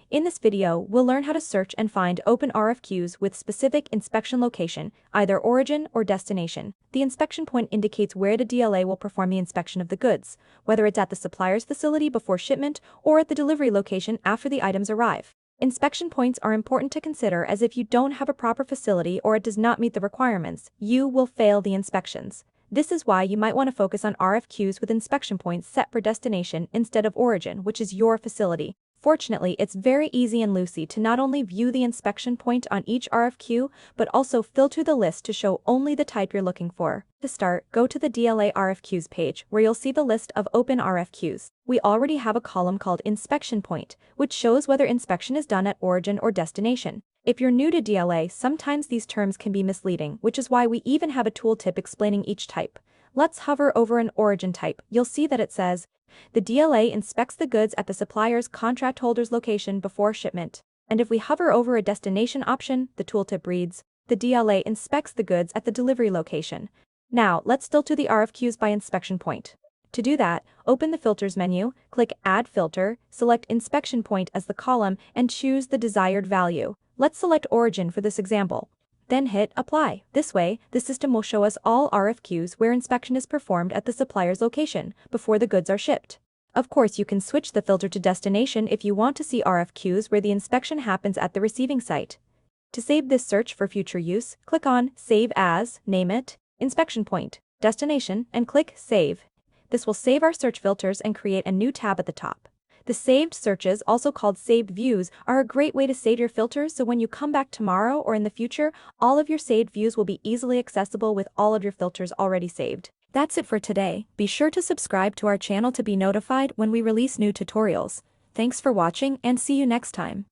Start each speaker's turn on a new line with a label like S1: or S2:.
S1: In this video, we'll learn how to search and find open RFQs with specific inspection location, either origin or destination. The inspection point indicates where the DLA will perform the inspection of the goods, whether it's at the supplier's facility before shipment or at the delivery location after the items arrive. Inspection points are important to consider, as if you don't have a proper facility or it does not meet the requirements, you will fail the inspections. This is why you might want to focus on RFQs with inspection points set for destination instead of origin, which is your facility. Fortunately, it's very easy in Loocey to not only view the inspection point on each RFQ, but also filter the list to show only the type you're looking for. To start, go to the DLA RFQs page, where you'll see the list of open RFQs. We already have a column called Inspection Point, which shows whether inspection is done at origin or destination. If you're new to DLA, sometimes these terms can be misleading, which is why we even have a tooltip explaining each type. Let's hover over an origin type. You'll see that it says, the DLA inspects the goods at the supplier's contract holder's location before shipment. And if we hover over a destination option, the tooltip reads, the DLA inspects the goods at the delivery location. Now, let's filter the RFQs by inspection point. To do that, open the Filters menu, click Add Filter, select Inspection Point as the column, and choose the desired value. Let's select Origin for this example. Then hit Apply. This way, the system will show us all RFQs where inspection is performed at the supplier's location before the goods are shipped. Of course, you can switch the filter to destination if you want to see RFQs where the inspection happens at the receiving site. To save this search for future use, click on Save As, name it, Inspection Point, Destination, and click Save. This will save our search filters and create a new tab at the top. The saved searches, also called saved views, are a great way to save your filters, so when you come back tomorrow or in the future, all of your saved views will be easily accessible with all of your filters already saved. That's it for today. Be sure to subscribe to our channel to be notified when we release new tutorials. Thanks for watching and see you next time.